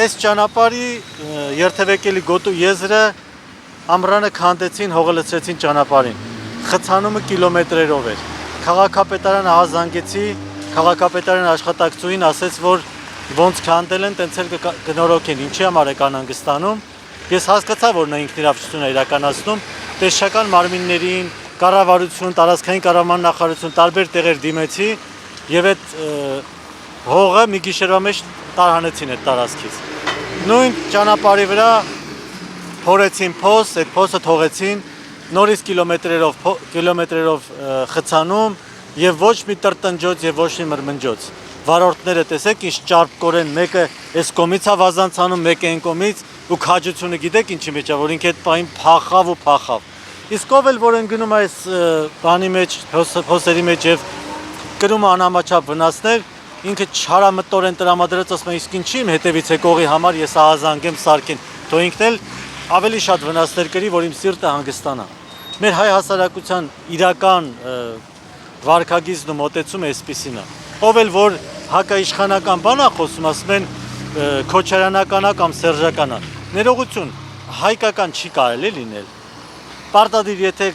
Այս ճանապարհի երթևեկելի գոտու եզրը ամռանը քանդեցին, հողը լցրեցին ճանապարհին։ Խցանումը կիլոմետրերով էր։ Քաղաքապետարանը հազանգեցի, քաղաքապետարան աշխատակցուին ասեց, որ ոնց քանդել են, տենց էլ կնորոգեն, ինչի համար եք անհանգստանում։ Ես հասկացա, որ նա ինքնիրավչություն է իրականացնում, տեսչական մարմիններին, կառավարություն, տարածքային կառավարման նախարարություն տարբեր տեղեր դիմեցի եւ այդ հողը մի գիշերվա մեջ տարհանեցին այդ տարածքից։ Նույն ճանապարհի վրա փորեցին փոս, այդ փոսը թողեցին, նորից կիլոմետրերով խցանում եւ ոչ մի տրտնջոց եւ ոչ մի մրմնջոց։ Վարորդները տեսեք ինչ ճարպկորեն, մեկը այս կողմից է վազանցանում, մեկը այն կողմից ու քաջությունը գիտեք ինչի մեջ է, որ ինքը այդ պահին փախավ։ Իսկ ով էլ որ են գնում այս բանի մեջ, փոսերի մեջ եւ կրում անհամաչափ վնասներ, ինքը չարամտորեն տրամադրած ասում է իսկ ինչի իմ հետևից եկողի համար ես ահազանգեմ սարքին, թող ինքն էլ ավելի շատ վնասներ կրի, որ իմ սիրտը հանգստանա։ Մեր հայ հասարակության իրական վարքագիծն ու մոտեցումը այսպիսին է։ Ով էլ որ հակաիշխանական բան է խոսում, ասում են քոչարանական է կամ սերժական է։ Ներողություն, հայկական չի կարելի լինել։ Պարտադիր եթե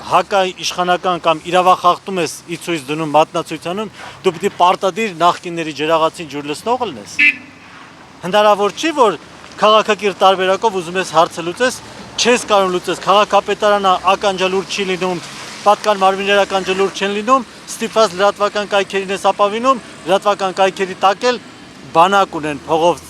հակաիշխանական կամ իրավախախտում ես ի ցույց դնում մատնացույցանում, դու պիտի պարտադիր նախկինների ջրաղացին ջուր լցնող լինես։ Հնարավոր չի, որ քաղաքակիրթ տարբերակով ուզում ես հարցը լուծես, չես կարող լուծես, քաղաքապետարանը ականջալուր չի լինում, պատկան մարմիններ ականջալուր չեն լինում, ստիպված լրատվական կայքերին ես ապավինում, լրատվական կայքերի տակ էլ բանակ ունեն փողով։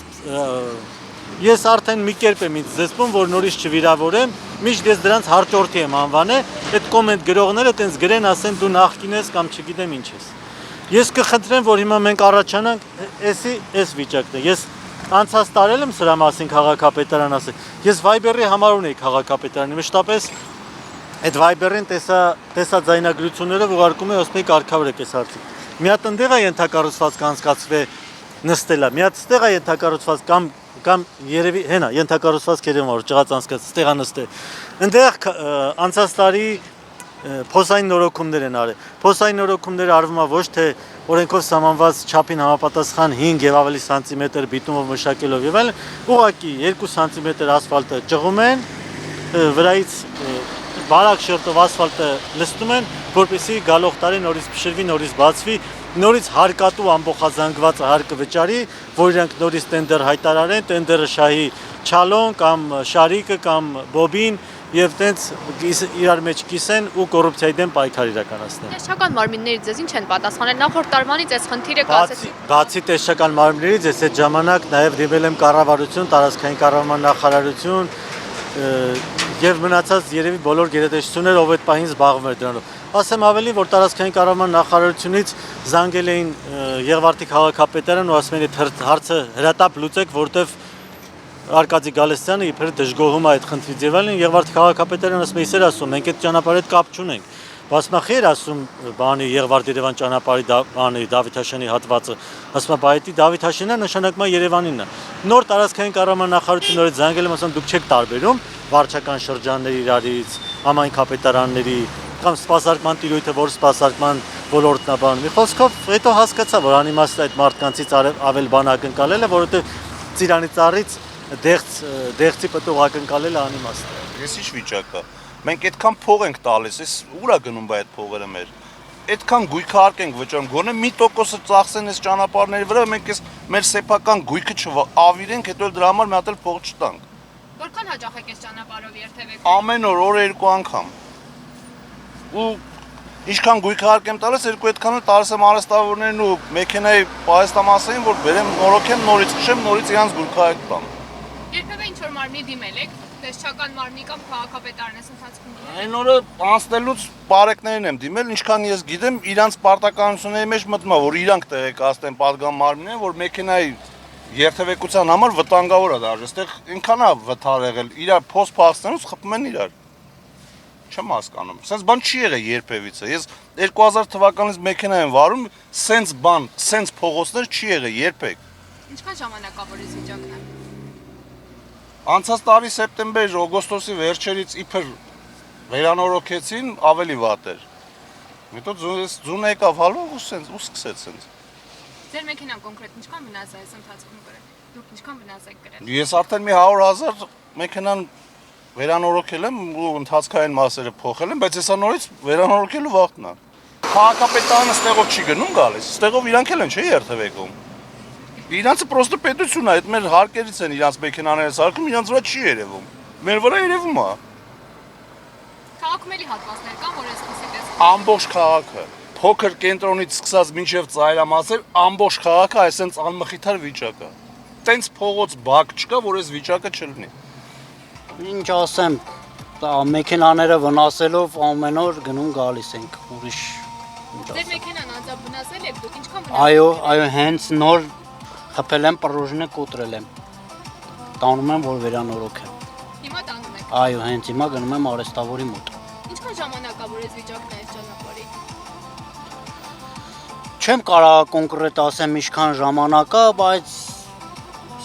Ես արդեն մի կերպ եմ ինձ զսպում, որ նորից չվիրավորեմ, միշտ ես դրանց հարտորդի եմ անվանել, այդ կոմենտ գրողները տենց գրեն, ասեն դու նախկին ես կամ չգիտեմ ինչ ես։ Ես կխնդրեմ, որ հիմա մենք առաջանանք այս վիճակն է։ Ես անցած տարել եմ սրա մասին քաղաքապետարան ասել։ Ես Viber-ի համար ունեի քաղաքապետարանի, մշտապես այդ Viber-ին տեսա ձայնագրություններով ուղարկում եմ, ասում էի կարգավորեք այս հարցը։ Մի հատ ընդեղ է ենթակառուցված կանցկացվե նստելա, մի հատ ստեղ է ենթակառուցված կամ երևի հենա ենթակառուցված կերեմ որ ճղած անցկաց ստեղա նստե։ Այնտեղ անցած տարի փոսային նորոգումներ են արել։ Փոսային նորոգումները արվում է ոչ թե օրենքով սահմանված չափին համապատասխան 5 եւ ավելի սանտիմետր բիտումով մշակելով եւ այլն, ուղղակի 2 սանտիմետր ասֆալտը ճղում են, վրայից բարակ շերտով ասֆալտը լցնում են, որպեսզի գալող տարի նորից փշրվի, նորից բացվի, նորից հարկատու ամբողջազանգված հարկը վճարի, որ իրանք նորից տենդեր հայտարարեն, տենդերը շահի Չալոն կամ Շարիկը կամ Բոբին եւ տենց իրար մեջ կիսեն ու կոռուպցիայի դեմ պայքար իրականացնեն։ Տեսչական մարմիններից ձեզ ինչ են պատասխանել նախորդ տարվանից այս խնդիրը կասեցի։ Բացի տեսչական մարմիններից ես այդ ժամանակ նաեւ դիմել եմ կառավարություն, տարածքային կառավարման նախարարություն եւ մնացած երևի բոլոր գերատեսչությունները, ով այդ պահին զբաղվում էր դրանով։ Ասեմ ավելի, որ տարածքային կառավարման նախարարությունից զանգել էին Եղվարդի քաղաքապետարան ու ասում են այդ հարցը հրատապ լուծեք, որտեվ Արկադի Գալստյանը իբր դժգոհում է այդ խնդրից եւ այլն։ Եղվարդի քաղաքապետարան ասում է, «Իսեր ասում, մենք այդ ճանապարհի հետ կապ չունենք»։ Ասում է, «Խեր ասում, բանի Եղվարդ-Երևան ճանապարհի բանի Դավիթ Հաշյանի հատվածը»։ Ասում է, «Բայետի Դավիթ Հաշյանն է, նշանակում է Երևանինն է»։ Նոր տարածքային կառավարման նախարարություններից զանգել եմ, ասում, «Դուք չեք տարբերում վարչական շրջանների իրարից, համայն կապետարանների կամ սպասարկման տիրույթը, որ սպասարկման ոլորտն է բանում»։ Մի խոսքով, հետո հասկացա, որ անիմաստ է այդ մարդկանցից ավել բան ակնկալելը, որովհետեւ ծիրանի ծառից դեղցի պտուղ ակնկալելը անիմաստ է։ Ես ինչ վիճակ է։ Մենք այդքան փող ենք տալիս, ես ուր է գնում բա այդ փողերը մեր։ Այդքան գույքահարկ ենք վճարում, գոնե 1% ծախսեն այս ճանապարհների վրա, մենք այս մեր սեփական գույքը չավիրենք, հետո դրա համար մի հատ էլ փող չտանք։ Որքան հաճախ եք այս ճանապարհով երթևեկում։ Ամեն օրը 2 անգամ։ Ու ինչքան գույքահարկ եմ տալիս, այդքան էլ տալիս եմ արհեստավորներին ու մեքենայի պահեստամասային, որ բերեմ նորոգեմ, նորից քշեմ, նորից իրանց գույքահարկ տամ։ Երբևէ ինչ որ մարմնի դիմել եք, տեսչական մարմնի կամ քաղաքապետարան այս ընթացքում դիմել եք։ Այն օրը անցնելուց բարեկներին եմ դիմել, ինչքան ես գիտեմ, իրանց պարտականությունների մեջ մտնում է, որ իրանք տեղեկացնեն պատգամ մարմիններին, որ մեքենայի երթևեկության համար վտանգավոր է դաժե, այստեղ ինքան է վթար եղել, իրար փոս փախստանուց խփում են իրար։ Չեմ հասկանում։ Սենց բան չի եղել երբևիցե։ Ես 2000 թվականից մեքենա եմ վարում, սենց բան, սենց փողոցներ չի եղել երբեք։ Ինչքան ժամանակավոր է վիճակն է։ Անցած տարի սեպտեմբեր, օգոստոսի վերջերից իբր վերանորոգեցին, ավելի վատ էր։ Հետո ձուն եկավ հալով ու սկսեց սենց։ Ձեր մեքենան կոնկրետ ինչքան վնաս է այս ընթացքում կրել։ Դուք ինչքան վնաս եք կրել։ Ես արդեն մի 100,000 մեքենան վերանորոգել եմ ու ընթացքային մասերը փոխել եմ, բայց հեսա նորից վերանորոգելու վաղն է։ Քաղաքապետարանը ստեղով չի գնում գալիս, ստեղով իրանք էլ են չէ երթևեկում։ Իրանցը պրոստը պետություն է, այդ մեր հարկերից են իրանց մեքենաները սարքում, իրանց վրա չի երևում։ Մեր վրա երևում է։ Քաղաքում էլի հատվածներ կան, որ այսպեսի տեսք։ Ամբողջ քաղաքը, փոքր կենտրոնից սկսած մինչև ծայրամասեր, ամբողջ քաղաքը այսպես անմխիթար վիճակ է։ Տենց փողոց բակ չկա, որ այս վիճակը չլինի։ Ինչ ասեմ, մեքենաները վնասելով ամեն օր գնում գալիս ենք, ուրիշ ինչ Ձեր ասեմ։ մեքենան անձամբ վնասել եք, դուք ինչքան վնաս։ Այո, հենց նոր խփել եմ, պրոժինը կոտրել եմ։ Տանում եմ, որ վերանորոգեմ։ Հիմա տանգում եք։ Այո, հենց հիմա գնում եմ արեստավորի մոտ։ Ինչքան ժամանակ է, որ այս վիճակն է այս ճանապարհի։ Չեմ կարող կոնկրետ ասեմ ինչքան ժամանակ է, բայց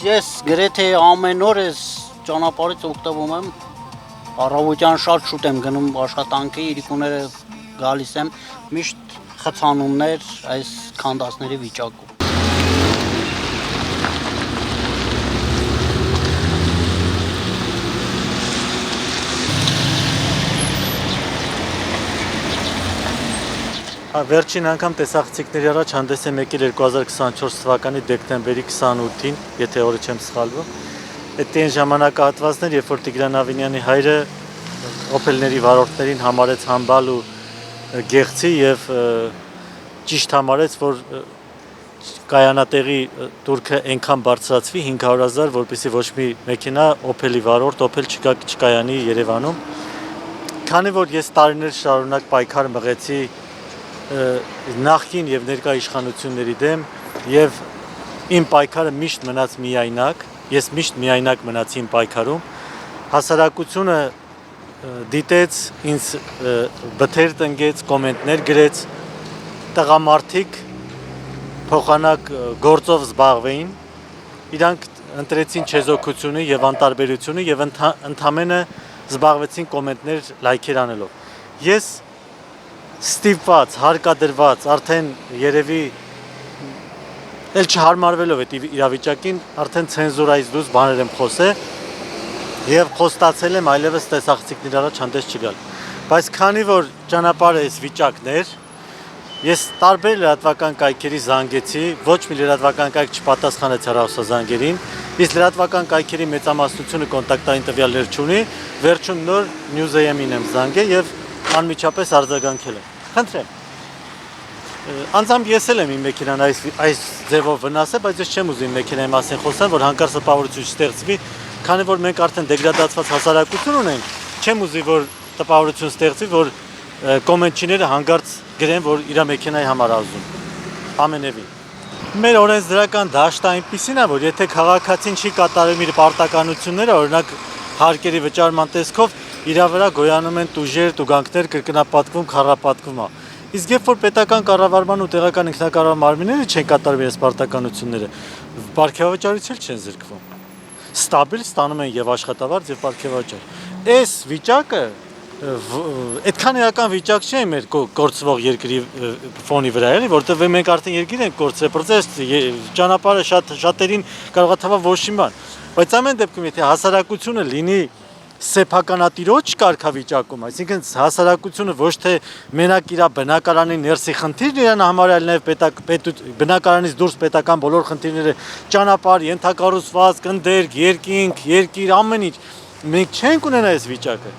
ես գրեթե ամեն օր այս ճանապարհից օգտվում եմ։ Առավոտյան շատ շուտ եմ գնում աշխատանքի, իրիկուները գալիս եմ, միշտ խցանումներ այս քանդածների վիճակում։ Վերջին անգամ տեսախցիկների առաջ հանդես եմ եկել 2024 թվականի դեկտեմբերի 28-ին, եթե օրը չեմ սխալվում։ Այդ այն ժամանակահատվածներ, երբ որ Տիգրան Ավինյանի հայրը օփելների վարորդներին համարեց համբալ ու գեղցի եւ ճիշտ համարեց, որ կայանատեղի турքը այնքան բարձրացվի 500,000, որպեսզի ոչ մի մեքենա օփելի վարորդ օփել չկայանի Երևանում։ Քանի որ ես տարիներ շարունակ պայքար մղեցի նախկին եւ ներկա իշխանությունների դեմ եւ իմ պայքարը միշտ մնաց միայնակ, ես միշտ միայնակ մնացի իմ պայքարում, հասարակությունը դիտեց ինձ բթեր տնկեց, կոմենտներ գրեց, տղամարդիկ փոխանակ գործով զբաղվեին, իրանք ընտրեցին չեզոքությունը եւ անտարբերությունը եւ ընդամենը զբաղվեցին կոմենտներ լայքեր անելով։ Ես ստիպված, հարկադրված, արդեն երևի էլ չհարմարվելով այդ իրավիճակին, արդեն ցենզուրայից դուրս բաներ եմ խոսել եւ խոստացել եմ այլևս տեսախցիկների առաջ հանդես չգալ։ Բայց քանի որ ճանապարհը այս վիճակն էր, ես տարբեր լրատվական կայքերի զանգեցի, ոչ մի լրատվական կայք չպատասխանեց հեռախոսազանգերին, իսկ լրատվական կայքերի մեծամասնությունը կոնտակտային տվյալներ չունի, վերջում նոր News-am-ին եմ զանգել եւ անմիջապես արձագանքել եմ։ Խնդրեմ։ Անձամբ ես էլ եմ իմ մեքենան այս ձևով վնասել, բայց ես չեմ ուզում մեքենայի մասին խոսեմ, որ հանկարծ տպավորություն չստեղծվի, քանի որ մենք արդեն դեգրադացված հասարակություն ունենք, չեմ ուզի, որ տպավորություն ստեղծվի, որ կոմենտչիները հանկարծ գրեն, որ իր մեքենայի համար ազում։ Ամենևին։ Մեր օրենսդրական դաշտը այնպիսին է, որ եթե քաղաքացին չի կատարում իր պարտականությունները, օրինակ հարկերի վճարման տեսքով իր վրա գոյանում են տուժեր, տուգանքներ, կրկնապատկվում, քառապատկվում է։ Իսկ երբ որ պետական կառավարման ու տեղական ինքնակառավարման մարմինները չեն կատարում իրենց պարտականությունները, պարգևավճարից էլ չեն զրկվում։ Ստաբիլ ստանում են եւ աշխատավարձ եւ պարգևավճար։ Այս վիճակը այդքան էական վիճակ չէ մեր կորցվող երկրի ֆոնի վրա, էլի, որտեղ մենք արդեն երկիր ենք կորցրել, պրոցես ճանապարհը շատերին կարող է թվալ ոչ մի բան։ Բայց ամեն դեպքում եթե հասարակությունը լինի սեփականատիրոջ կարգավիճակում, այսինքն հասարակությունը ոչ թե մենակ իր բնակարանի ներսի խնդիրն իրան համարել նաև բնակարանից դուրս պետական բոլոր խնդիրները, ճանապարհ, ենթակառուցվածք, ընդերք, երկինք, երկիր, ամեն ինչ, մենք չենք ունենա այս վիճակը։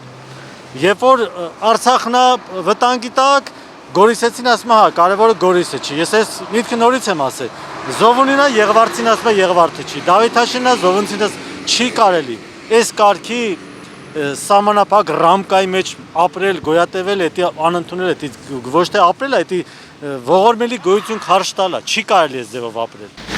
Երբ որ Արցախն է վտանգի տակ, Գորիսեցին ասում է, հա, կարևորը Գորիսը չի։ Ես այս միտքը նորից եմ ասել։ Զովունին է, Եղվարդին ասում է, Եղվարդը չի։ Դավիթաշինն է, Զովունցին չի կարելի։ Այս կարգի սահմանափակ ռամկայի մեջ ապրել, գոյատևել, դա անընդունել է, ոչ թե ապրել է, դա ողորմելի գոյություն քարշ տալա, չի կարելի այս ձևով ապրել։